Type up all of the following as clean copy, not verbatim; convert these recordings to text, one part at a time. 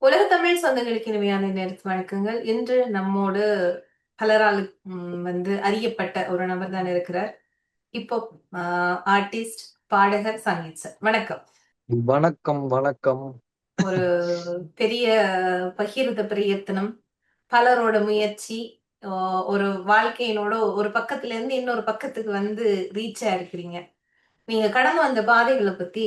உலக தமிழ் சொந்தங்களுக்கு இனிமையான நேரத்து வணக்கங்கள். இன்று நம்மோடு பலரால் அறியப்பட்ட ஒரு நபர் தான் இருக்கிறார். இப்போ ஆர்டிஸ்ட், பாடகர், சங்கீத் சார். வணக்கம். வணக்கம் வணக்கம். ஒரு பெரிய பகிர்ந்த பிரயத்தனம், பலரோட முயற்சி, ஒரு வாழ்க்கையினோட ஒரு பக்கத்துல இருந்து இன்னொரு பக்கத்துக்கு ரீச் ஆயிருக்கிறீங்க. நீங்க கடந்து வந்த பாதைகளை பத்தி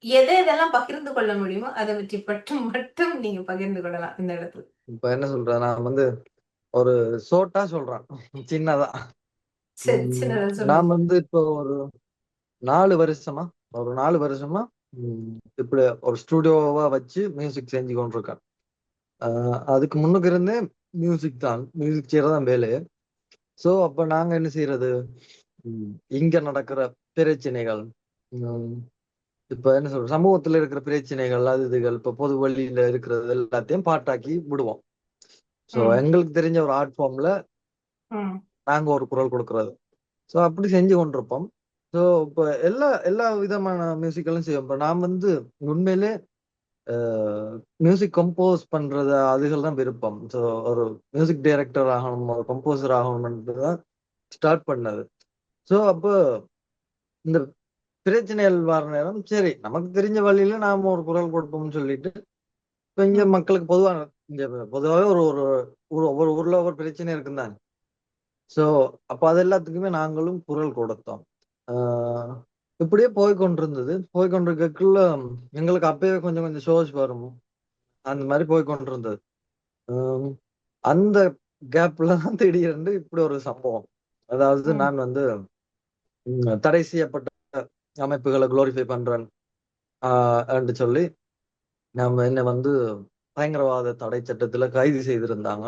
எதெல்லாம் பகிர்ந்து கொள்ள முடியுமோ அதை பற்றி மட்டும் மட்டும் நீங்க பகிர்ந்து கொள்ளலாம் இந்த இடத்துல. இப்ப என்ன சொல்றேன், நான் ஒரு ஷோர்ட்டா சொல்றேன். சின்னதா. சரி, உம் சின்னதா சொல்லுங்க. நான் இப்போ ஒரு 4 வருஷமா ஒரு 4 வருஷமா உம் இப்படி ஒரு ஸ்டுடியோவா வச்சு மியூசிக் செஞ்சு கொண்டிருக்கேன். அதுக்கு முன்னுக்கு இருந்தே மியூசிக் செய்யறதான் வேலையை. சோ அப்ப நாங்க என்ன செய்யறது, இங்க நடக்கிற பிரச்சனைகள், உம் இப்ப என்ன சொல்ற, சமூகத்துல இருக்கிற பிரச்சனைகள், அது இதுகள், இப்ப பொது வழியில இருக்கிறது எல்லாத்தையும் பாட்டாக்கி விடுவோம். சோ ம், எங்களுக்கு தெரிஞ்ச ஒரு ஆர்ட் ஃபார்ம்ல ம், நாங்க ஒரு குரல் கொடுக்கறது. சோ அப்படி செஞ்சு கொண்டிருப்போம். சோ இப்ப எல்லா எல்லா விதமான மியூசிக்கலும் செய்வோம். இப்ப நான் உண்மையிலே மியூசிக் கம்போஸ் பண்றது அதுகள் தான் விருப்பம். ஸோ ஒரு மியூசிக் டைரக்டர் ஆகணும், ஒரு கம்போசர் ஆகணும்னு தான் ஸ்டார்ட் பண்ணது. ஸோ அப்போ இந்த பிரச்சனைகள் வர நேரம், சரி நமக்கு தெரிஞ்ச வழியில நாம ஒரு குரல் கொடுப்போம்னு சொல்லிட்டு, இப்ப இங்க ம், மக்களுக்கு பொதுவாக இங்க பொதுவாகவே ஒரு ஒரு ஒவ்வொரு ஊர்ல ஒவ்வொரு பிரச்சனை இருக்குதான். சோ அப்ப அது எல்லாத்துக்குமே நாங்களும் குரல் கொடுத்தோம். ஆஹ் இப்படியே போய்கொண்டிருந்தது. போய்கொண்டிருக்கக்குள்ள எங்களுக்கு அப்பயே கொஞ்சம் கொஞ்சம் ஷோஸ் வரும், அந்த மாதிரி போய்கொண்டிருந்தது. ஆஹ் அந்த கேப்ல தான் திடீர்னு இப்படி ஒரு சம்பவம். அதாவது ம், நான் தடை செய்யப்பட்ட அமைப்புகளை குளோரிஃபை பண்றேன் என்று சொல்லி நம்ம என்ன பயங்கரவாத தடை சட்டத்துல கைது செய்திருந்தாங்க.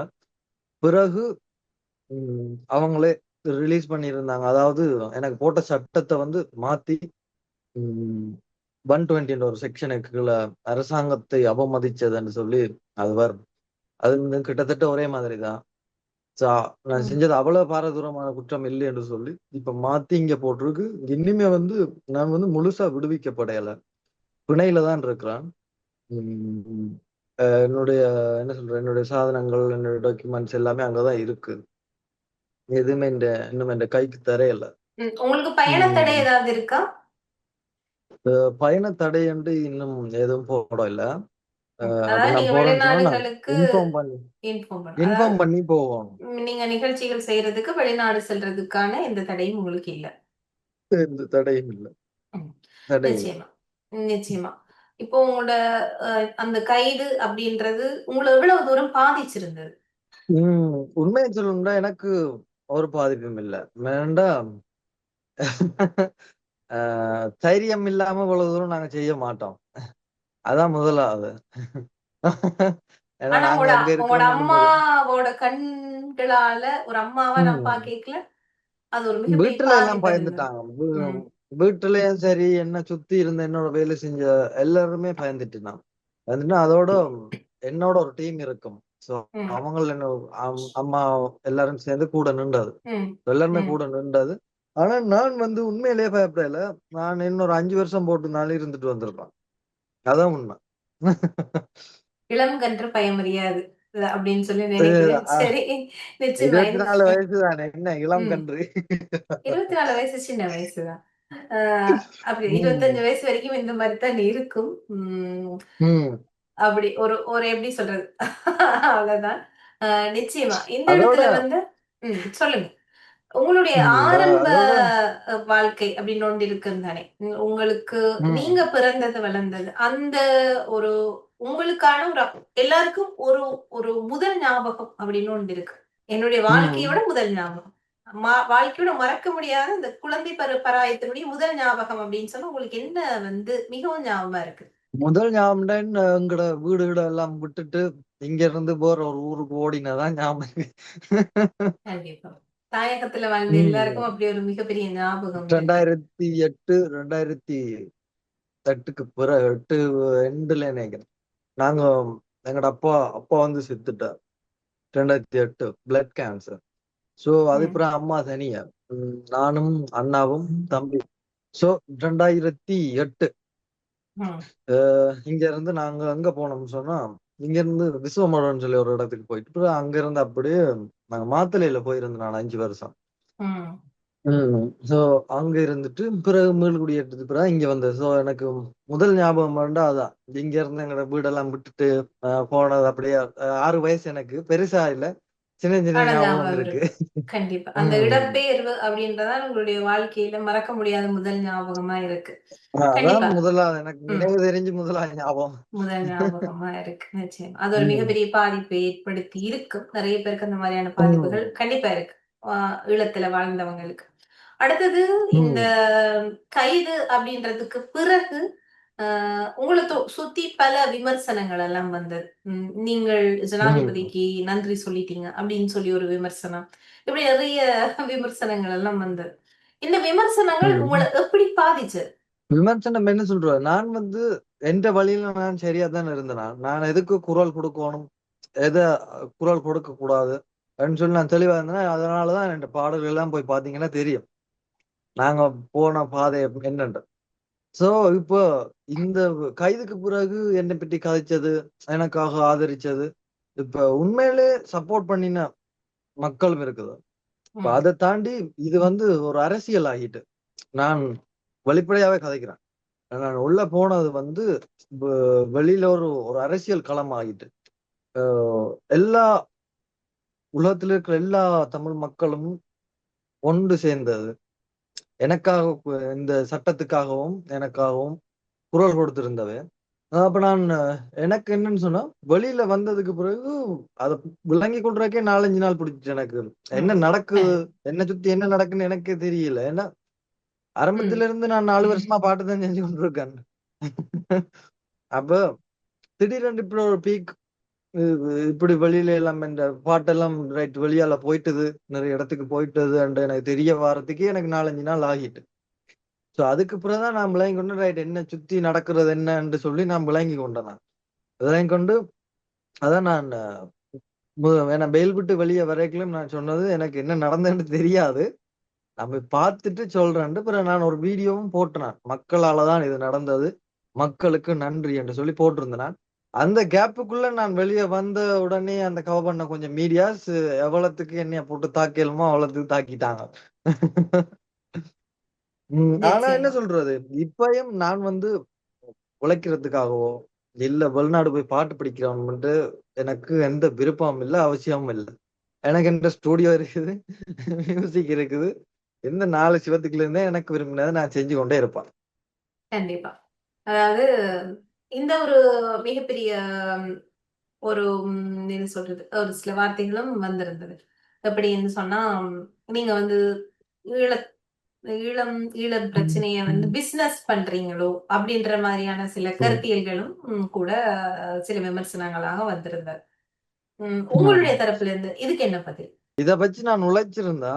பிறகு அவங்களே ரிலீஸ் பண்ணியிருந்தாங்க. அதாவது எனக்கு போட்ட சட்டத்தை மாத்தி 120 ஒரு செக்ஷனுக்குள்ள அரசாங்கத்தை அவமதிச்சதுன்னு சொல்லி அது வரும். அது கிட்டத்தட்ட ஒரே மாதிரி தான். நான் ம். செஞ்சது அவ்வளவு பாரதூரமான குற்றம் இல்லை என்று சொல்லி இப்ப மாத்தி இங்க போட்டிருக்கு. இனிமே நான் முழுசா விடுவிக்கப்படையல, பிணையில தான் இருக்கிறான். உம் என்னுடைய என்ன சொல்றேன், என்னுடைய சாதனங்கள், என்னுடைய டாக்குமெண்ட்ஸ் எல்லாமே அங்கதான் இருக்கு. எதுவுமே இன்னும் என் கைக்கு தரையல. உங்களுக்கு பயண தடை உம் ஏதாவது இருக்கா? பயண தடை என்று இன்னும் எதுவும் போடல. அப்படி அதாவது நான் நீங்க போறேன்னு சொன்னா நான் வெளிநாடுகளுக்கு இன்ஃபார்ம் பண்ணி இன்ஃபார்ம் பண்ணணும். அதாவது இன்ஃபார்ம் பண்ணி போகணும். நீங்க நிகழ்ச்சிகள் செய்யறதுக்கு வெளிநாடு செல்றதுக்கான எந்த தடையும் உங்களுக்கு இல்ல. எந்த தடையும் இல்லை. ம். தடையும் இல்லை. நிச்சயமா, நிச்சயமா. இப்போ உங்களோட அந்த கைது அப்படின்றது உங்களை எவ்வளவு தூரம் பாதிச்சிருந்தது? உண்மையை சொல்லணும்னா எனக்கு ஒரு பாதிப்பும் இல்லை. வேண்டாம். தைரியம் இல்லாம இவ்வளவு தூரம் நாங்க செய்ய மாட்டோம். அதான் முதலாவது. ஏன்னா ஆனா நாங்க உங்களோட அங்க உங்களோட இருக்கிறோம். அம்மாவோட கண்களால ஒரு அம்மாவா நான் ம் கேட்கல, அது ஒரு மிகப்பெரிய வீட்டுல எல்லாம் பாதிப்பு இருந்தது. பயந்துட்டாங்க. ம், வீட்டுலயும் சரி, என்ன சுத்தி இருந்த என்னோட வேலை செஞ்ச எல்லாருமே பயந்துட்டுனாங்க. வந்துட்டு அதோட என்னோட ஒரு டீம் இருக்கும். சோ ம், அவங்க என்ன அம்மா எல்லாரும் சேர்ந்து கூட நின்றது. ம், எல்லாருமே ம். கூட நின்றது. ஆனா நான் உண்மையிலேயே பயப்படல. நான் இன்னொரு 5 வருஷம் போட்டுனாலும் இருந்துட்டு வந்திருப்பேன். அதான் உண்மை. இளம் கன்று பயமறியாது அப்படின்னு சொல்லி நினைக்கிறேன். அஹ் சரி, நிச்சயமா. 24 வயசு தானே, என்ன இளம் ம். கன்று. 24 வயசு சின்ன வயசுதான். ஆஹ் அப்படி உம் 25 வயசு வரைக்கும் இந்த மாதிரி தான் இருக்கும். உம் அப்படி ஒரு ஒரு எப்படி சொல்றது? அவ்வளவுதான். நிச்சயமா. இந்த அதோட இடத்துல சொல்லுங்க. உங்களுடைய ஆரம்ப அதோட வாழ்க்கை அப்படின்னு ஒன்று இருக்குன்னு தானே? உங்களுக்கு நீங்க உம் பிறந்தது, வளர்ந்தது அந்த ஒரு உங்களுக்கான ஒரு எல்லாருக்கும் ஒரு ஒரு முதல் ஞாபகம் அப்படின்னு ஒன்று இருக்கு. என்னுடைய உம் வாழ்க்கையோட முதல் ஞாபகம். வாழ்க்கையோட மறக்க முடியாத இந்த குழந்தை பராயத்தினுடைய முதல் ஞாபகம் அப்படின்னு சொன்னா உங்களுக்கு என்ன மிகவும் ஞாபகமா இருக்கு? முதல் ஞாபகம் எங்கட வீடு எல்லாம் விட்டுட்டு இங்க இருந்து போற ஒரு ஊருக்கு ஓடினதான் ஞாபகம். கண்டிப்பா. தாயகத்துல வாழ்ந்த உம் எல்லாருக்கும் அப்படி ஒரு மிகப்பெரிய ஞாபகம் இருக்கு. 2008 2008க்கு பிறகு 8 எண்டுல நினைக்கிறேன். நாங்க எங்கட அப்பா அப்பா செத்துட்டார். 2008 பிளட் கேன்சர். சோ ம், அதுக்கப்புறம் அம்மா தனியா, நானும் அண்ணாவும் தம்பி. சோ 2008 ம், இங்க இருந்து நாங்க எங்க போனோம்னு சொன்னா இங்க இருந்து விஸ்வமடம்னு சொல்லி ஒரு இடத்துக்கு போயிட்டு அப்புறம் அங்க இருந்து அப்படியே நாங்க மாத்தளையில போயிருந்தேன் நான் 5 வருஷம். ம். சோ அங்க இருந்துட்டு பிறகு மீள்குடியேற்றத்துக்கு பிறகு இங்க வந்தது. சோ எனக்கு முதல் ஞாபகம் வேண்டா அதான். இங்க இருந்து எங்களோட வீடெல்லாம் விட்டுட்டு போனது அப்படியே 6 வயசு, எனக்கு பெருசா இல்ல, சின்ன சின்ன ஆனா ஞாபகம் ஞாபகம் இருக்கு. இருக்கு. கண்டிப்பா. அந்த ம். இடப்பெயர்வு அப்படின்றதான் உங்களுடைய வாழ்க்கையில மறக்க முடியாத முதல் ஞாபகமா இருக்கு. அதான் கண்டிப்பா. முதலாவது எனக்கு ம். நினைவு தெரிஞ்சு முதலாவது ஞாபகம். முதல் ஞாபகமா இருக்கு. நிச்சயமா. அது ஒரு ம். மிகப்பெரிய பாதிப்பை ஏற்படுத்தி இருக்கும். நெறைய பேருக்கு அந்த மாதிரியான பாதிப்புகள் ம். கண்டிப்பா இருக்கு. ஆ ஈழத்துல வாழ்ந்தவங்களுக்கு. அடுத்தது இந்த ம். கைது அப்படின்றதுக்கு பிறகு உங்கள சுத்தி பல விமர்சனங்கள் எல்லாம் வந்தது. நீங்கள் ம். ஜனாதிபதிக்கு நன்றி சொல்லிட்டீங்க அப்படின்னு சொல்லி ஒரு விமர்சனம். இப்படி நிறைய விமர்சனங்கள் எல்லாம் வந்தது. இந்த விமர்சனங்கள் உங்கள ம். எப்படி பாதிச்சது? விமர்சனம் என்ன சொல்றேன், நான் வந்து எந்த வழியில நான் சரியா தான் இருந்தேன். நான் எதுக்கு குரல் கொடுக்கணும், எதை குரல் கொடுக்க கூடாது அப்படின்னு சொல்லி நான் தெளிவா இருந்தேன். அதனாலதான் என் பாடல்கள் எல்லாம் போய் பாத்தீங்கன்னா தெரியும் நாங்க போன பாதை என்னன்னு. சோ இப்போ இந்த கைதுக்கு பிறகு என்னை பற்றி கதைச்சது, எனக்காக ஆதரிச்சது, இப்ப உண்மையிலே சப்போர்ட் பண்ணின மக்களும் இருக்குது. இப்ப ம். அதை தாண்டி இது வந்து ஒரு அரசியல் ஆகிட்டு நான் வெளிப்படையாவே கதைக்கிறேன். நான் உள்ள போனது வந்து வெளியில ஒரு ஒரு அரசியல் களம் ஆகிட்டு எல்லா உலகத்துல இருக்கிற எல்லா தமிழ் மக்களும் ஒன்று சேர்ந்தது எனக்காக, இந்த சட்டத்துக்காகவும் எனக்காகவும் குரல் கொடுத்திருந்தவை. அப்ப நான் எனக்கு என்னன்னு சொன்னா, வெளியில வந்ததுக்கு பிறகு அதை விளங்கி கொள்றதுக்கே 4-5 நாள் பிடிச்சிச்சு எனக்கு. என்ன ம். நடக்குது, என்ன சுத்தி என்ன நடக்குன்னு எனக்கே தெரியல. ஏன்னா ம். ஆரம்பத்துல இருந்து நான் 4 வருஷமா பாட்டு தான் செஞ்சு கொண்டிருக்கேன். அப்ப திடீரென்று இப்படி ஒரு பீக், இப்படி வெளியில எல்லாம் இந்த பாட்டெல்லாம் ரைட் வெளியால போயிட்டது, நிறைய இடத்துக்கு போயிட்டது and எனக்கு தெரிய வாரத்துக்கே எனக்கு 4-5 நாள் ஆகிட்டு. சோ அதுக்கு பிறகுதான் நான் விளங்கி கொண்டு ரைட் என்ன சுத்தி நடக்கிறது என்னன்னு சொல்லி நான் விளங்கி கொண்டேன். நான் விளங்கி கொண்டு அதான் நான் ஏன்னா பெயில் விட்டு வெளியே வரைக்கும் நான் சொன்னது எனக்கு என்ன நடந்ததுன்னு தெரியாது, நம்ம பார்த்துட்டு சொல்றேன்ட்டு. பிறகு நான் ஒரு வீடியோவும் போட்டேன், மக்களால தான் இது நடந்தது, மக்களுக்கு நன்றி என்று சொல்லி போட்டிருந்தேன் நான். அந்த கேப்புக்குள்ள நான் வெளியே வந்த உடனே அந்த கவர் பண்ண கொஞ்சம் மீடியாஸ் எவ்வளவுக்கு என்னைய போட்டு தாக்கலுமோ அவ்வளவுக்கு தாக்கிட்டாங்க. ஆனா என்ன நிச்சயமா. சொல்றது, இப்பயும் நான் வந்து உழைக்கிறதுக்காகவோ இல்ல வெளிநாடு போய் பாட்டு படிக்கிறவன்ட்டு எனக்கு எந்த விருப்பமும் இல்ல, அவசியமும் இல்ல. எனக்கு என்ற ஸ்டூடியோ இருக்குது, மியூசிக் இருக்குது. எந்த 4 சிவத்துக்குள்ள இருந்தே எனக்கு விரும்பினதை நான் செஞ்சு கொண்டே இருப்பேன். கண்டிப்பா. அதாவது இந்த ஒரு மிகப்பெரிய ஒரு என்ன சொல்றது? ஒரு சில வார்த்தைகளும் வந்திருந்தது. எப்படின்னு சொன்னா, நீங்க வந்து ஈழ ஈழம் ஈழம் பிரச்சனைய வந்து பிசினஸ் பண்றீங்களோ! அப்படின்ற மாரியான சில ம். கருத்தியல்களும் கூட சில விமர்சனங்களாக வந்திருந்தது. உங்களுடைய ம். தரப்புல இருந்து இதுக்கு என்ன பதில்? இத வச்சு நான் உழைச்சிருந்தா,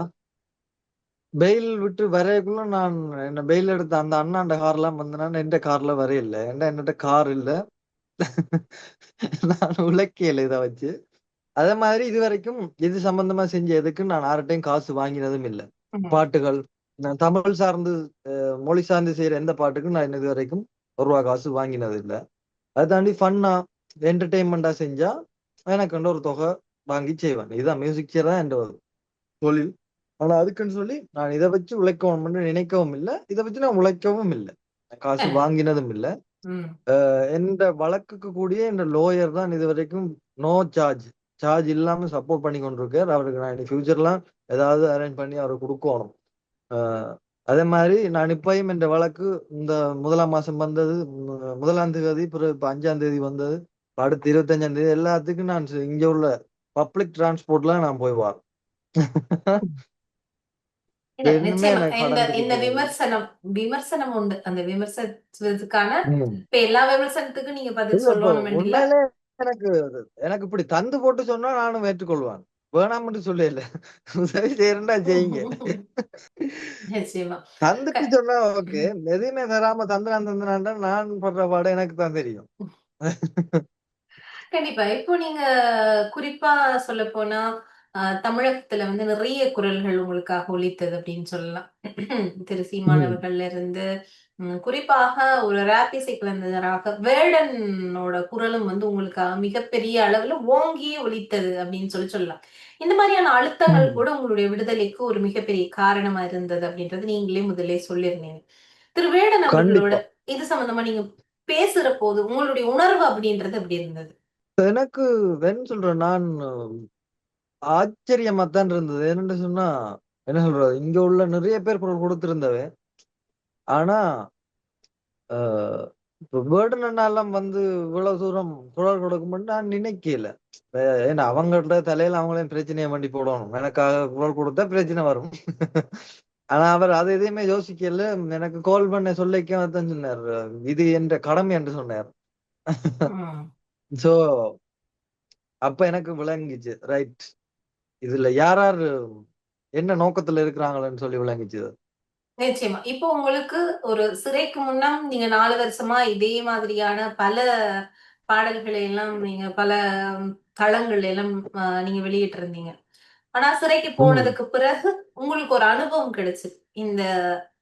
பெயில் விட்டு வரையக்குள்ள நான் என்ன பெயில் எடுத்த அந்த அண்ணாண்ட கார்லாம் வந்தனா எந்த கார்ல வரையில. ஏன்டா என்னட்ட கார் இல்ல. நான் உழைக்கல இத வச்சு. அதே மாதிரி இதுவரைக்கும் இது சம்பந்தமா செஞ்ச எதுக்கும் நான் யார்ட்டயும் காசு வாங்கினதும் இல்ல. ம். பாட்டுகள் நான் தமிழ் சார்ந்து மொழி சார்ந்து செய்யற எந்த பாட்டுக்கும் நான் இது வரைக்கும் ரூ. 1 காசு வாங்கினது இல்ல. அதை தாண்டி ஃபன்னா என்டர்டெயின்மெண்டா செஞ்சா எனக்கு வந்து ஒரு தொகை வாங்கி செய்வேன். இதுதான் மியூசிக் சேர் தான் என்ற ஒரு தொழில். ஆனா அதுக்குன்னு சொல்லி நான் இதை வச்சு உழைக்கணும்னு நினைக்கவும் இல்லை, இதை வச்சு நான் உழைக்கவும் இல்லை, காசு கண்டிப்பா. வாங்கினதும் இல்லை. ம். எந்த வழக்குக்கு கூடிய இந்த லோயர் தான் இது வரைக்கும் நோ சார்ஜ், சார்ஜ் இல்லாம சப்போர்ட் பண்ணி கொண்டிருக்கார். அவருக்கு நான் ஃபியூச்சர்லாம் ஏதாவது அரேஞ்ச் பண்ணி அவருக்கு கொடுக்கணும். அஹ் அதே மாதிரி நான் இப்பயும் இந்த வழக்கு இந்த 1ஆம் மாசம் வந்தது, 1ஆம் தேதி, பிறகு இப்ப 5ஆம் தேதி வந்தது, இப்ப அடுத்து 25ஆம் தேதி, எல்லாத்துக்கும் நான் இங்க உள்ள பப்ளிக் டிரான்ஸ்போர்ட்ல நான் போய் வரேன். இல்ல இன்னுமே நிச்சயமா. எனக்கு இந்த கடன் இந்த இருக்குது. விமர்சனம் விமர்சனம் உண்டு. அந்த விமர்சனத்துக்கான ம். இப்ப எல்லா விமர்சனத்துக்கும் நீங்க பதில் இல்ல இப்போ சொல்லணும் இல்ல. உண்மையிலே எனக்கு எனக்கு இப்படி தந்து போட்டு சொன்னா நானும் ஏற்றுக்கொள்வேன். வேணாம்னு சொல்லல. உதவி செய்யறேன்டா செய்யுங்க. நிச்சயமா. தந்துட்டு க சொன்னா ஓகே. எதையுமே தராம தந்துனான்டா நான் படுற பாடு எனக்கு தான் தெரியும். கண்டிப்பா. இப்போ நீங்க குறிப்பா சொல்லப்போனா, தமிழகத்துல வந்து நிறைய குரல்கள் உங்களுக்காக ஒலித்தது அப்படின்னு சொல்லலாம். திரு சீமான் ம். அவர்கள்ல இருந்து, குறிப்பாக ஒரு ராப் இசை கலைஞராக வேடனோட குரலும் வந்து உங்களுக்கு மிகப்பெரிய அளவுல ஓங்கி ஒலித்தது அப்படின்னு சொல்லலாம். இந்த மாதிரியான அழுத்தங்கள் ம். கூட உங்களுடைய விடுதலைக்கு ஒரு மிகப்பெரிய காரணமா இருந்தது அப்படின்றது நீங்களே முதல்ல சொல்லியிருந்தீங்க. திரு வேடன் அவர்களோட கண்டிப்பா. இது சம்பந்தமா நீங்க பேசுற போது உங்களுடைய உணர்வு அப்படின்றது எப்படி இருந்தது? எனக்கு என்ன சொல்றேன் நான் ஆச்சரியமா தான் இருந்தது. என்னன்னு சொன்னா, என்ன சொல்றது? இங்க உள்ள நிறைய பேர் குரல் கொடுத்திருந்தவன். ஆனா, அ இப்ப பேர்டன் அண்ணாலாம் வந்து இவ்வளவு தூரம் குரல் கொடுக்கும்ன்னு நான் நினைக்கல. ஏன்னா அவங்களோட தலையில அவங்களே பிரச்சனைய வண்டி போடணும். எனக்காக குரல் கொடுத்தா பிரச்சனை வரும். ஆனா அவர் அது எதையுமே யோசிக்கல. எனக்கு கால் பண்ண சொல்லிக்க தான் சொன்னாரு. இது என்ற கடமை என்று சொன்னார். ம். சோ அப்ப எனக்கு விளங்கிச்சு. ரைட். இதுல யார் யார் என்ன நோக்கத்துல இருக்கிறாங்கன்னு சொல்லி விளங்கிச்சு. நிச்சயமா. இப்போ உங்களுக்கு ஒரு சிறைக்கு முன்னம் நீங்க 4 வருஷமா இதே மாதிரியான பல பாடல்களை எல்லாம் நீங்க பல தளங்கள்ல எல்லாம் நீங்க வெளியிட்டிருந்தீங்க. ஆனா சிறைக்கு ம், போனதுக்கு பிறகு உங்களுக்கு ஒரு அனுபவம் கிடைச்சது. இந்த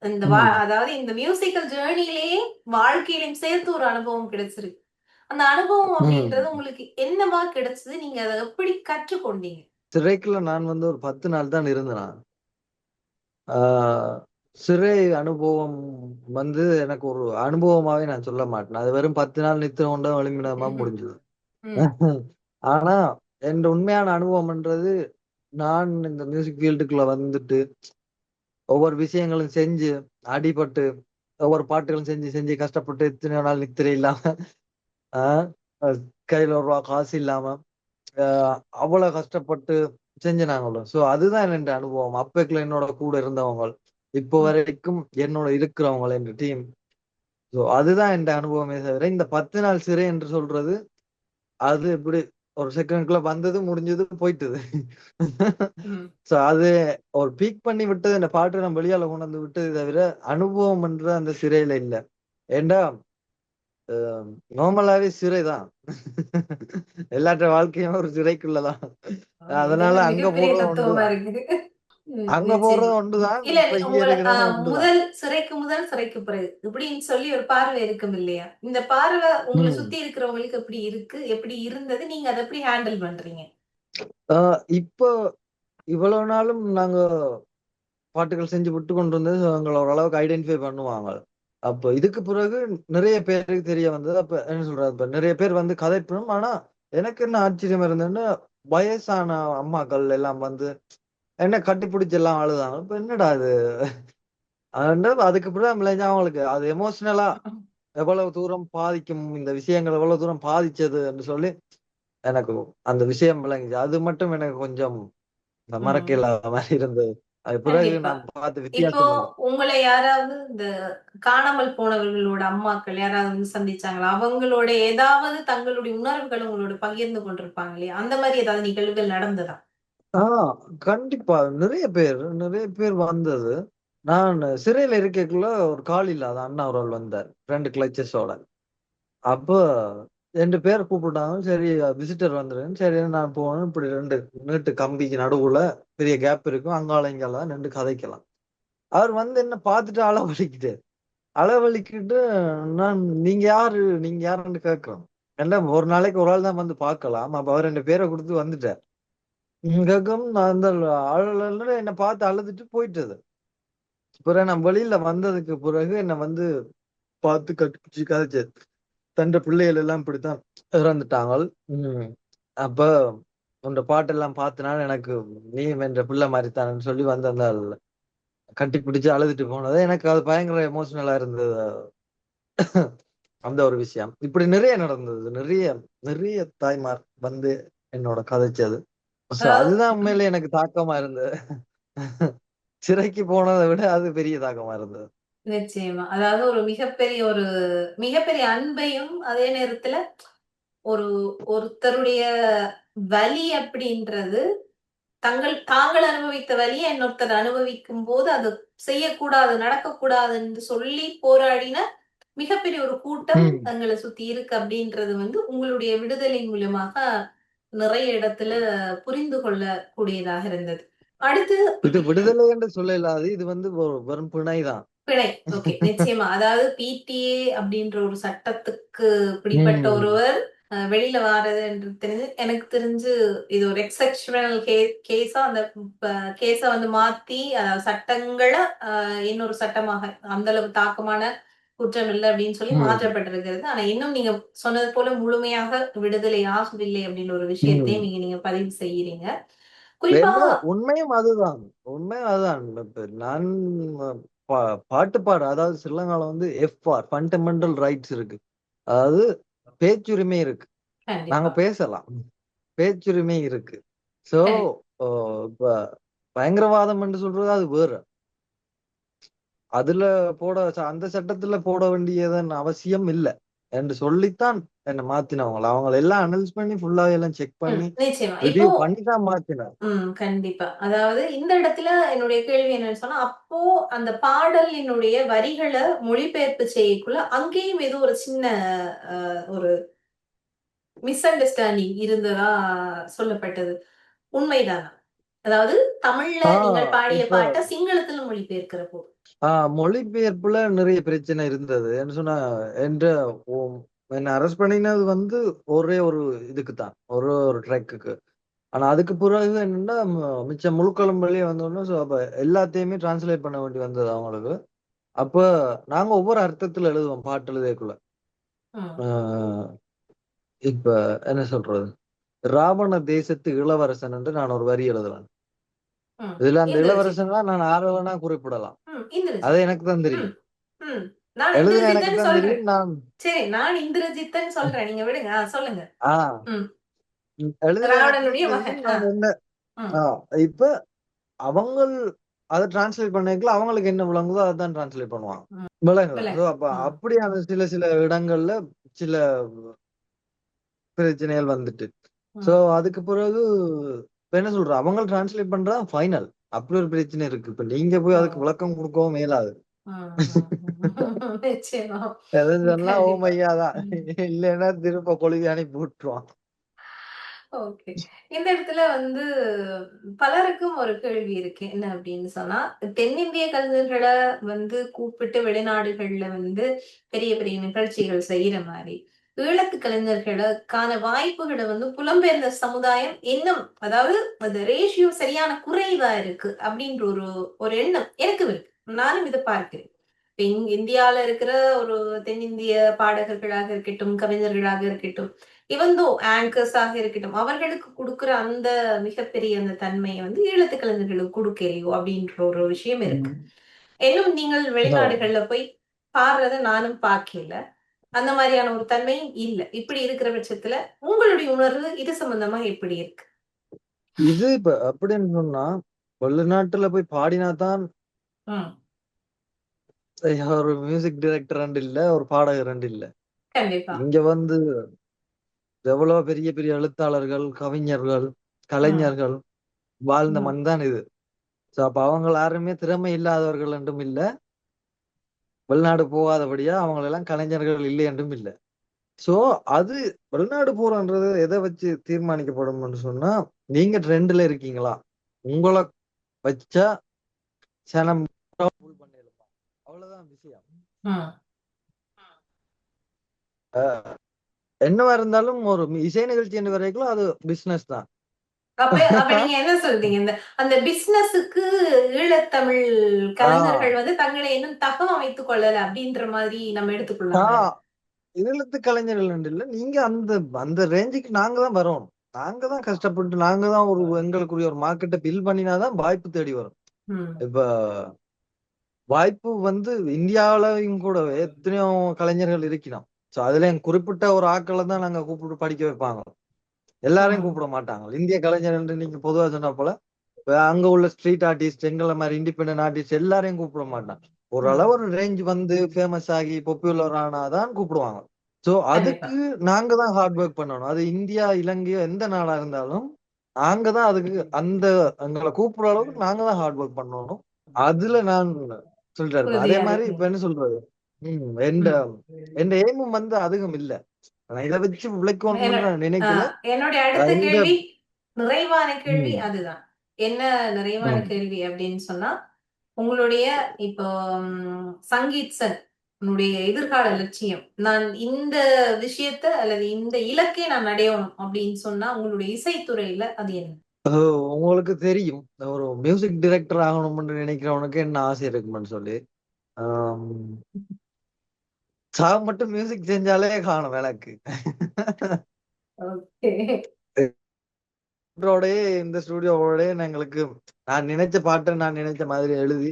இந்த ம், அதாவது இந்த மியூசிக்கல் ஜர்னிலேயே வாழ்க்கையிலும் சேர்த்து ஒரு அனுபவம் கிடைச்சிருக்கு. அந்த அனுபவம் அப்படின்றது ம். உங்களுக்கு என்னவா கிடைச்சது? நீங்க அத எப்படி கற்றுக்கொண்டீங்க? சிறைக்குள்ள நான் வந்து ஒரு 10 நாள் தான் இருந்தேன் நான். ஆ சிறை அனுபவம் வந்து எனக்கு ஒரு அனுபவமாவே நான் சொல்ல மாட்டேன். அது வெறும் 10 நாள் நித்திரை உண்டு எழும்பினமா ம்ஹ்ம். முடிஞ்சது. ம். ஆனா, என் உண்மையான அனுபவம்ன்றது, நான் இந்த மியூசிக் ஃபீல்டுக்குள்ள வந்துட்டு, ஒவ்வொரு விஷயங்களும் செஞ்சு, அடிபட்டு, ஒவ்வொரு பாட்டுகளும் செஞ்சு, செஞ்சு கஷ்டப்பட்டு எத்தனையோ நாள் நித்திரை இல்லாம, ஆ அ கையில ரூ. 1 காசு இல்லாம, அ அவ்வளவு கஷ்டப்பட்டு செஞ்சனாங்கல்ல. சோ அதுதான் என் அனுபவம். அப்பேக்குள்ள என்னோட கூட இருந்தவங்க. இப்போ ம். வரைக்கும் என்னோட இருக்கிறவங்க என்ற டீம். சோ அதுதான் என் அனுபவமே தவிர, இந்த 10 நாள் சிறை என்று சொல்றது, அது எப்படி ஒரு செகண்ட்குள்ள வந்தது, முடிஞ்சது, போயிட்டது. ம். சோ அது ஒரு பீக் பண்ணி விட்டது இந்த பாட்டு நம்ம வெளியால கொண்டு வந்து விட்டது தவிர, அனுபவம்ன்ற அந்த சிறையில இல்ல. ஏன்டா அ நார்மலாவே சிறைதான். எல்லாற்ற வாழ்க்கையும் ஒரு சிறைக்குள்ளதான். இது அதனால என்ன அங்க மிகப்பெரிய போறது தத்துவமா ஒன்றுதான். இருக்கு. அங்க போறது நிச்சயமா. ஒன்றுதான். இல்ல இப்ப இங்க உங்கள இருக்கிறதும் ஒன்றுதான். முதல் சிறைக்கு முதல், சிறைக்கு பிறகு இப்படின்னு சொல்லி ஒரு பார்வை இருக்கும் இல்லையா? இந்த பார்வை உங்கள ம். சுத்தி இருக்கிறவங்களுக்கு எப்படி இருக்கு? எப்படி இருந்தது? நீங்க அத எப்படி ஹேண்டில் பண்றீங்க? அ இப்போ இவ்வளவு நாளும் நாங்க பாட்டுகள் செஞ்சு விட்டு கொண்டு வந்து எங்கள ஓரளவுக்கு ஐடென்டிஃபை பண்ணுவாங்க. அப்ப இதுக்கு பிறகு நிறைய பேருக்கு தெரிய வந்தது. அப்ப என்ன சொல்றது, இப்ப நிறைய பேர் வந்து கதைக்கணும். ஆனா, எனக்கு என்ன ஆச்சரியம் இருந்ததுன்னா, வயசான அம்மாக்கள் எல்லாம் வந்து என்ன கட்டிப்பிடிச்சு எல்லாம் அழுதாங்க. இப்ப என்னடா இது? அதுக்கு பிறகு விளைஞ்சு அவங்களுக்கு அது எமோஷனலா எவ்வளவு தூரம் பாதிக்கும், இந்த விஷயங்கள் எவ்வளவு தூரம் பாதிச்சது என்று சொல்லி எனக்கு அந்த விஷயம் விளங்குச்சு. அது மட்டும் எனக்கு கொஞ்சம் மறக்க ம். இல்லாத மாரி இருந்தது. அது பிறகு கண்டிப்பா. நான் பார்த்த இப்போ வித்தியாசம் வந்து உங்கள யாராவது இந்த காணாமல் போனவர்களோட அம்மாக்கள் யாராவது வந்து சந்திச்சாங்களா? அவங்களோட ஏதாவது தங்களுடைய உணர்வுகள உங்களோட பகிர்ந்து கொண்டிருப்பாங்க இல்லையா? அந்த மாரி ஏதாவது நிகழ்வுகள் நடந்ததா? ஆ கண்டிப்பா. நெறைய பேர் வந்தது. நான் சிறையில இருக்கக்குள்ள ஒரு கால் இல்லாத அண்ணா ஒருவர் வந்தார். 2 கிளச்சஸோட. அப்ப 2 பேர கூப்பிட்டாங்க. சரி விசிட்டர் வந்துருன்னு சரின்னு நான் போனேன். இப்படி 2 நீட்டு கம்பிக்கு நடுவுல பெரிய கேப் இருக்கும். அங்காளம், இங்காலம் நிண்டு கதைக்கலாம். அவர் வந்து என்ன பார்த்துட்டு அளவளிக்கிட்டாரு. அளவளிக்கிட்டு நான் "நீங்க யாரு? நீங்க யாருன்னு?" கேட்கிறோம். ஏன்டா ஒரு நாளைக்கு ஒரு ஆள் தான் வந்து பார்க்கலாம். அப்ப அவர் 2 பேர குடுத்து வந்துட்டார். கேட்கவும் நான் அந்த அழலன்னு என்ன பார்த்து அழுதுட்டு போயிட்டது. பிறகு நான் வெளியில வந்ததுக்கு பிறகு என்ன வந்து பார்த்து கட்டிப்பிடிச்சு கதைச்சாரு. தன்ற பிள்ளைகள் எல்லாம் இப்படித்தான் இறந்துட்டாங்கள். ம். அப்ப உன்ட பாட்டெல்லாம் பார்த்தனால எனக்கு நீயும் என்ற பிள்ளை மாரித்தான்னு சொல்லி வந்து அந்த கட்டிப்பிடிச்சு அழுதுட்டு போனது. எனக்கு அது பயங்கர எமோஷனலா இருந்தது. அந்த ஒரு விஷயம். இப்படி நிறைய நடந்தது. நிறைய நிறைய தாய்மார் வந்து என்னோட கதைச்சது. சோ அதாவது அதுதான் உண்மையிலே எனக்கு தாக்கமா இருந்தது. சிறைக்கு போனத விட அது பெரிய தாக்கமா இருந்தது. நிச்சயமா. அதாவது ஒரு மிகப்பெரிய அன்பையும், அதே நேரத்துல ஒரு ஒருத்தருடைய வலி அப்படின்றது, தாங்கள் அனுபவித்த வலிய இன்னொருத்தர் அனுபவிக்கும்போது, அது செய்யக்கூடாது, நடக்கக்கூடாது என்று சொல்லி போராடின மிகப்பெரிய ஒரு கூட்டம் ம். தங்கள சுத்தி இருக்கு அப்படின்றது வந்து, உங்களுடைய விடுதலை மூலியமாக நிறைய இடத்துல புரிந்து கொள்ளக்கூடியதாக இருந்தது. அடுத்து இது விடுதலை என்று சொல்ல இயலாது. இது வந்து வெறும் பிணை தான். பிழை. ஓகே. நிச்சயமா. அதாவது பிடிஏ அப்படின்ற ஒரு சட்டத்துக்கு பிடிப்பட்ட ம். ஒருவர் வெளியில வாரது தெரிஞ்சு எனக்கு தெரிஞ்சு இது ஒரு எக்ஸெப்ஷனல் கேஸா அந்த கேஸ வந்து மாத்தி சட்டங்கள இன்னொரு சட்டமாக அந்த அளவு தாக்கமான குற்றம் இல்ல அப்படின்னு சொல்லி ம். மாற்றப்பட்டிருக்கிறது. ஆனா இன்னும் நீங்க சொன்னது போல முழுமையாக விடுதலை ஆகவில்லை அப்படின்னு ஒரு விஷயத்தையும் ம். நீங்க பதிவு செய்யறீங்க. குறிப்பா என்ன உண்மையும் அதுதான். உண்மையும் அதுதான். இப்ப நான் பா பாட்டு பாட அதாவது ஸ்ரீலங்கால வந்து எஃப்ஆர் ஃபண்டமெண்டல் ரைட்ஸ் இருக்கு. அதாவது பேச்சுரிமை இருக்கு. நாங்க கண்டிப்பா. பேசலாம். பேச்சுரிமை இருக்கு. சோ, கண்டிப்பா. ஓ இப்ப பயங்கரவாதம் என்று சொல்றது அது வேற. அதுல அந்த சட்டத்துல போட வேண்டியதன் அவசியம் இல்ல. என்று சொல்லித்தான் என்ன மாத்தினவங்க. அவங்கள எல்லாம் அனலைஸ் பண்ணி ஃபுல்லாவே எல்லாம் செக் பண்ணி நிச்சயமா. இப்போ ரிவ்யூ பண்ணி தான் மாத்தினாங்க. கண்டிப்பா. அதாவது இந்த இடத்துல என்னுடைய கேள்வி என்னன்னு சொன்னா, அப்போ அந்த பாடலினுடைய வரிகள மொழிபெயர்ப்பு செய்யக்குள்ள, அங்கேயும் ஏதோ ஒரு சின்ன ஒரு மிஸ் அண்டர்ஸ்டாண்டிங் இருந்ததா சொல்லப்பட்டது. உண்மைதானா? அதாவது தமிழ்ல ஆ நீங்கள் பாடிய இப்ப பாட்ட சிங்களத்துல மொழிபெயர்க்கிறப்போ. மொழிபெயர்ப்புல நிறைய பிரச்சனை இருந்தது. என்ன சொன்னா, என்ற ஒ என்ன அரெஸ்ட் பண்ணினது வந்து ஒரே ஒரு இதுக்கு தான். ஒரு ஒரு ட்ராக்குக்கு. ஆனா அதுக்கு பிறகு என்னன்னா, மிச்ச முழுக்களும் வெளிய வந்தோனே, சோ அப்ப எல்லாத்தையுமே டிரான்ஸ்லேட் பண்ண வேண்டி வந்தது அவங்களுக்கு. அப்ப நாங்க ஒவ்வொரு அர்த்தத்துல எழுதுவோம் பாட்டு எழுதக்குள்ள. ம், அ இப்ப என்ன சொல்றது? "ராவண தேசத்து இளவரசன்" என்று நான் ஒரு வரி எழுதுவேன். ம். இதுல அந்த இந்திரஜித். இளவரசனா நான் ஆர வேணா குறிப்பிடலாம். அது இந்திரஜித். எனக்கு தான் ம், தெரியும். ம். நான் எழுதுன எனக்கு இந்திரஜித்துன்னு தான் சொல்றேன். தெரியும். நான் சரி, நான் இந்திரஜித்துன்னு சொல்றேன். நீங்க விடுங்க. சொல்லுங்க. ஆ ம். எழுதுன எனக்கு ராவணனுடைய தான் தெரியும். மகன். நான் என்ன ம். ஆ இப்ப அவங்கள் அத டிரான்ஸ்லேட் பண்ணைக்குள்ள அவங்களுக்கு என்ன விளங்குதோ அதான் டிரான்ஸ்லேட் பண்ணுவாங்க. ம். விளங்குதா? சோ விலங்கு. அப்ப ம். அப்படியான சில சில இடங்கள்ல சில பிரச்சனைகள் வந்துட்டு. சோ ம். அதுக்கு பிறகு இப்ப என்ன சொல்றது? அவங்க டிரான்ஸ்லேட் பண்றதான் ஃபைனல். அப்படி ஒரு பிரச்சனை இருக்கு. இப்ப நீங்க போய் ஓ! அதுக்கு விளக்கம் குடுக்கவும் மேலாது. நிச்சயமா. எதுவும் சொன்னா ஓ கண்டிப்பா. மையா தான். ம். இல்லன்னா திரும்ப கொழுவி அனுப்பி விட்டுருவான். ஓகே. இந்த இடத்துல வந்து பலருக்கும் ஒரு கேள்வி இருக்கு. என்ன அப்படின்னு சொன்னா, தென்னிந்திய கலைஞர்கள வந்து கூப்பிட்டு வெளிநாடுகள்ல வந்து பெரிய பெரிய நிகழ்ச்சிகள் செய்யற மாரி, ஈழத்து கலைஞர்களுக்கான வாய்ப்புகள வந்து புலம்பெயர்ந்த சமுதாயம் இன்னும் அதாவது அந்த ரேஷியோ சரியான குறைவா இருக்கு அப்படின்ற ஒரு ஒரு எண்ணம் எனக்கும் இருக்கு. நானும் இத பார்க்கிறேன். இப்ப இந்தியால இருக்கிற ஒரு தென்னிந்திய பாடகர்களாக இருக்கட்டும், கவிஞர்களாக இருக்கட்டும், இவன் தோ ஆங்கர்ஸாக இருக்கட்டும், அவர்களுக்கு குடுக்குற அந்த மிகப்பெரிய அந்த தன்மைய வந்து ஈழத்து கலைஞர்களுக்கு குடுக்கலையோ அப்படின்ற ஒரு விஷயம் இருக்கு. ம். இன்னும் நீங்கள் ஓ. வெளிநாடுகள்ல போய் பாடுறத நானும் பார்க்கல. அந்த மாதிரியான ஒரு தன்மையும் இல்ல. இப்படி இருக்கிற பட்சத்துல உங்களுடைய உணர்வு இது சம்பந்தமா எப்படி இருக்கு? இது இப்ப அப்படின்னு சொன்னா, வெளிநாட்டுல போய் பாடினா தான் ம். ஒரு மியூசிக் டைரக்டர் இல்ல, ஒரு பாடகர் இல்ல. கண்டிப்பா. இங்க வந்து எவ்வளோ பெரிய பெரிய எழுத்தாளர்கள், கவிஞர்கள், ம். கலைஞர்கள் வாழ்ந்த ம். மண் தான் இது. சோ அப்ப அவங்க யாருமே திறமை இல்லாதவர்கள் என்றும் இல்ல. வெளிநாடு போகாதபடியா அவங்களெல்லாம் கலைஞர்கள் இல்லை என்றும் இல்ல. சோ அது வெளிநாடு போறன்றது எத வச்சு தீர்மானிக்கப்படும்னு சொன்னா, நீங்க ட்ரெண்ட்ல இருக்கீங்களா? உங்கள வச்சா சனம் ரூல் பண்ணிடலாம். அவ்வளவுதான் விஷயம். ம். என்னவா இருந்தாலும் ஒரு இசை நிகழ்ச்சி என்று வரைக்கும் அது பிசினஸ் தான். அப்ப அப்ப நீங்க என்ன சொல்றீங்க? இந்த அந்த பிசினஸுக்கு ஈழத்தமிழ் ஆ, கலைஞர்கள் வந்து தங்களை இன்னும் தகவமைத்துக் கொள்ளல அப்படின்ற மாதிரி நம்ம ஆ எடுத்துக்கொள்ளலாமா இது? ஈழத்து கலைஞர்கள் என்று இல்ல. நீங்க அந்த அந்த ரேஞ்சுக்கு நாங்க தான் வரணும். நாங்க தான் கஷ்டப்பட்டு நாங்க தான் ஒரு எங்களுக்குரிய ஒரு மார்க்கெட்ட பில் பண்ணினா தான் வாய்ப்பு தேடி வரும். ம். இப்ப வாய்ப்பு வந்து இந்தியாவுலயும் கூட எத்தனையோ கலைஞர்கள் இருக்கலாம். சோ அதுலயும் குறிப்பிட்ட ஒரு ஆட்கள தான் நாங்க கூப்பிட்டு படிக்க வைப்பாங்க. எல்லாரையும் ம். கூப்பிட மாட்டாங்க. இந்திய கலைஞர் என்று நீங்க பொதுவா சொன்னா போல, அங்க உள்ள ஸ்ட்ரீட் ஆர்டிஸ்ட், எங்கள மாரி இண்டிபெண்டன்ட் ஆர்டிஸ்ட் எல்லாரையும் கூப்பிட மாட்டாங்க. ஓரளவு ம். ஒரு ரேஞ்ச் வந்து ஃபேமஸ் ஆகி பாப்புலர் ஆனா தான் கூப்பிடுவாங்க. சோ கண்டிப்பா. அதுக்கு நாங்க தான் ஹார்ட் ஒர்க் பண்ணணும். அது இந்தியா, இலங்கையோ எந்த நாடா இருந்தாலும், நாங்க தான் அதுக்கு அந்த எங்கள கூப்பிடுற அளவுக்கு நாங்க தான் ஹார்ட் ஒர்க் பண்ணணும். அதுல நான் சொல்லிட்டா இருப்பேன். அதே உறுதியா மாரி இப்ப இருக்கீங்க. என்ன சொல்றது? எந்த ம். எந்த எய்மும் வந்து அதிகம் இல்ல. நான் இத வச்சு என்ன பிழைக்கணும்னு நான் அ நினைக்கல. என்னுடைய அடுத்த இந்த கேள்வி, நிறைவான கேள்வி ம், அதுதான். என்ன நிறைவான ம், கேள்வி அப்படின்னு சொன்னா, உங்களுடைய இப்போ சங்கீத் சார் உன்னுடைய எதிர்கால லட்சியம், நான் இந்த விஷயத்த அல்லது இந்த இலக்கை நான் அடையணும் அப்படின்னு சொன்னா உங்களுடைய இசைத்துறையில அது என்ன? உங்களுக்கு தெரியும் ஒரு மியூசிக் டைரக்டர் ஆகணும்னு நினைக்கிறவனுக்கு என்ன ஆசை இருக்குமென்னு சொல்லி. ஆம், சார் மட்டும் மியூசிக் செஞ்சாலே காணும் எனக்கு. ஓகே. இந்த ஸ்டுடியோவோட எங்களுக்கு நான் நினைச்ச பாட்டை நான் நினைச்ச மாதிரி எழுதி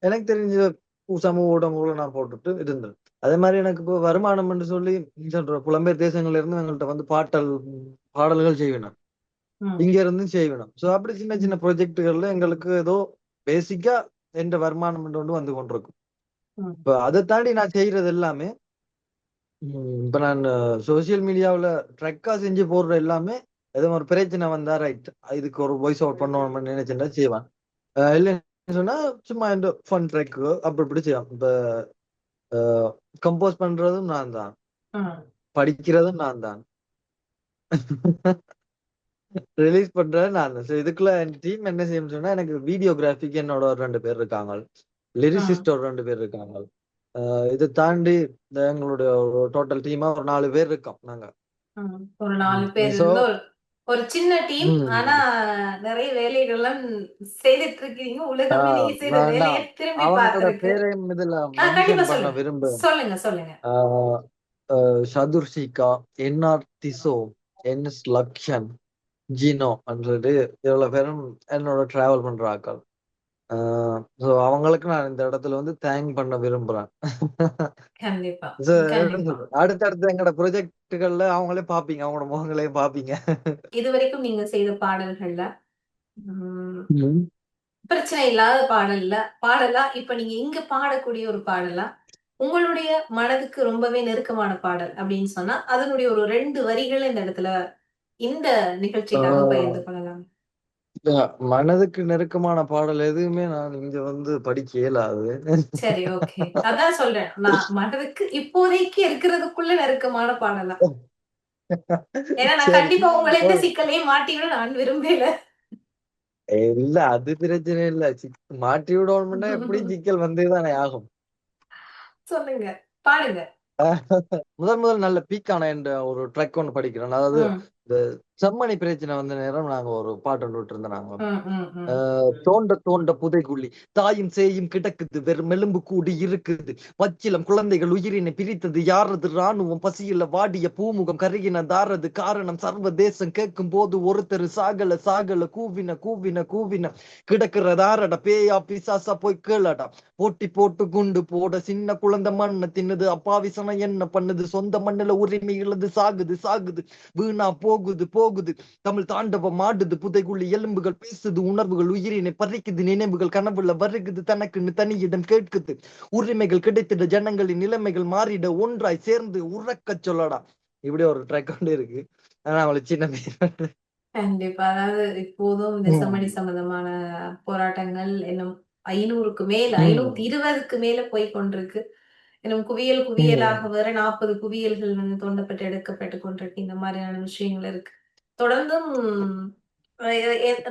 எனக்கு தெரிஞ்ச சமூக ஊடகங்களை நான் போட்டுட்டு இருந்தேன். அதே மாதிரி எனக்கு இப்போ வருமானம் என்று சொல்லி சொல்ற புலம்பெயர் தேசங்கள்ல இருந்து எங்கள்கிட்ட வந்து பாடல்கள் செய்வேன், இங்க இருந்து செய்வேன். சோ அப்படி சின்ன சின்ன ப்ராஜெக்டுகள்ல எங்களுக்கு ஏதோ பேசிக்கா எந்த வருமானம் கொண்டு வந்து கொண்டிருக்கும். இப்ப அதை தாண்டி நான் செய்யறது எல்லாமே இப்ப நான் சோசியல் மீடியாவுல ட்ரெக்கா செஞ்சு போடுற எல்லாமே ஏதோ ஒரு பிரச்சனை வந்தா ரைட் இதுக்கு ஒரு வாய்ஸ் அவுட் பண்ணணும்னு நினைச்சேன்னா செய்வான். இல்லைன்னு சொன்னா சும்மா இந்த ஃபன் ட்ரெக் அப்படி இப்படி செய்வான். இப்ப கம்போஸ் பண்றதும் நான் தான், படிக்கிறதும் நான் தான், ரிலீஸ் பண்றது நான் தான். இதுக்குள்ள என் டீம் என்ன செய்யணும்னு சொன்னா எனக்கு வீடியோகிராஃபிக்கு என்னோட ஒரு 2 பேர் இருக்காங்க, லிரிசிஸ்ட் ஒரு 2 பேர் இருக்காங்க. இதை தாண்டி எங்களுடைய ஒரு டோட்டல் டீமா ஒரு 4 பேர் இருக்கோம் நாங்க. ஒரு 4 பேர் சோ இருந்து ஒரு சின்ன டீம். ஆனா நிறைய வேலைகள்லாம் செய்துட்டு இருக்கீங்க. உலகமே நீங்க செய்த வேலையை திரும்பி அவங்களோட பார்த்திருக்கு. பேரையும் இதுல கண்டிப்பா மென்ஷன் பண்ண சொல்லுங்க, விரும்புறேன். சொல்லுங்க, சொல்லுங்க. சதுர்ஷிகா, என்ஆர் திசோ, என்எஸ் லக்ஷன், ஜீனோ என்றது இவ்வளவு பேரும் என்னோட டிராவல் பண்ற ஆட்கள். சோ அவங்களுக்கு நான் இந்த இடத்துல வந்து தேங்க் பண்ண விரும்புறேன். கண்டிப்பா, So, கண்டிப்பா. அடுத்தடுத்து எங்களோட ப்ரொஜெக்டுகள்ல அவங்களே பாப்பீங்க, அவங்களோட முகங்களையும் பாப்பீங்க. இதுவரைக்கும் நீங்க செய்த பாடல்கள்ல உம், ம். பிரச்சனை இல்லாத பாடலா இப்ப நீங்க இங்க பாடக்கூடிய ஒரு பாடலா, உங்களுடைய மனதுக்கு ரொம்பவே நெருக்கமான பாடல் அப்படின்னு சொன்னா அதனுடைய ஒரு 2 வரிகள் இந்த இடத்துல இந்த நிகழ்ச்சிக்காக பகிர்ந்து கொள்ளலாம். மனதுக்கு நெருக்கமான பாடல் எதுவுமே நான் இங்க வந்து படிக்க இயலாது. சரி, ஓகே. அதான் சொல்றேன். நான் மனதுக்கு இப்போதைக்கு இருக்கிறதுக்குள்ள நெருக்கமான பாடலாம். ஏன்னா நான் சரி. கண்டிப்பா உங்களை எந்த சிக்கலையும் மாட்டிவிட நான் விரும்பல. இல்ல அது பிரச்சனை இல்ல. மாட்டி விடணும்னா எப்படியும் சிக்கல் வந்தேதானே ஆகும். சொல்லுங்க, பாடுங்க. முதல் முதல் நல்ல பீக்கான என்ற ஒரு ட்ரக் ஒன்று படிக்கிறேன். அதாவது ம், இந்த செம்மணி பிரச்சனை வந்த நேரம் நாங்க ஒரு பாட்டு ஒன்று விட்டு நாங்க. ம், ம், ம். தோண்ட தோண்ட புதைகுழி தாயும் சேயும் கிடக்குது, வெறும் எலும்பு கூடி இருக்குது, பச்சிலம் குழந்தைகள் உயிரினை பிரித்தது யாரது, ராணுவம் பசியில வாடிய பூமுகம் கருகின தாரது காரணம், சர்வதேசம் கேட்கும் போது ஒருத்தர் சாகல சாகல கூவின கூவின கூவின கிடக்கிறதாரடா பேயா பிசாசா போய் கேளடா, போட்டி போட்டு குண்டு போட சின்ன குழந்தை மண்ணை தின்னுது, அப்பாவிசனம் என்ன பண்ணுது, சொந்த மண்ணுல உரிமை இழந்து சாகுது சாகுது, வீணா போகுது போகுது, தமிழ் தாண்டவம் ஆடுது, புதைகுழி எலும்புகள் பேசுது, உணர்வுகள் உயிரினை பறிக்குது, நினைவுகள் கனவுல வருகுது, தனக்குன்னு தனியிடம் கேட்குது, உரிமைகள் கிடைத்திட ஜனங்களின் நிலைமைகள் மாறிட ஒன்றாய் சேர்ந்து உறக்க சொல்லடா. இப்படி ஒரு ட்ராக் கொண்டு இருக்கு. ஆனா அவளுக்கு சின்ன பேர். கண்டிப்பா. அதாவது இப்போதும் இந்த செம்மணி சம்பந்தமான போராட்டங்கள் இன்னும் 500க்கு மேல 520க்கு மேல போய் கொண்டிருக்கு. இன்னும் குவியல் குவியலாக வேற 40 குவியல்கள் வந்து தோண்டப்பட்டு எடுக்கப்பட்டு கொண்டிருக்கு. இந்த மாதிரியான விஷயங்கள் இருக்கு. தொடர்ந்தும்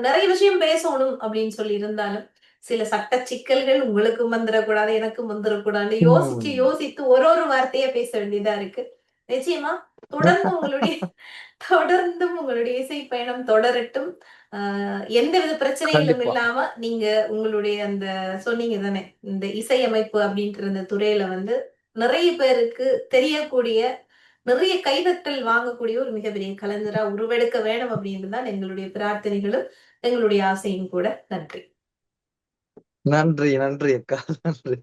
நிறைய விஷயம் பேசணும் அப்படின்னு சொல்லி இருந்தாலும் சில சட்ட சிக்கல்கள் உங்களுக்கும் வந்துடக்கூடாது, எனக்கும் வந்துடக்கூடாது. யோசிச்சு யோசித்து ஒரு ஒரு வார்த்தையா பேச வேண்டியதா இருக்கு. நிச்சயமா தொடர்ந்து உங்களுடைய தொடர்ந்தும் உங்களுடைய இசை பயணம் தொடரட்டும். எந்தவித பிரச்சனைகளும் கண்டிப்பா. இல்லாம நீங்க உங்களுடைய அந்த சொன்னீங்க தானே, இந்த இசையமைப்பு அப்படின்ற அந்த துறையில வந்து நிறைய பேருக்கு தெரியக்கூடிய, நிறைய கைதட்டல் வாங்கக்கூடிய ஒரு மிகப்பெரிய கலைஞரா உருவெடுக்க வேணும் அப்படின்றது தான் எங்களுடைய பிரார்த்தனைகளும் எங்களுடைய ஆசையும் கூட. நன்றி. நன்றி நன்றி அக்கா, நன்றி.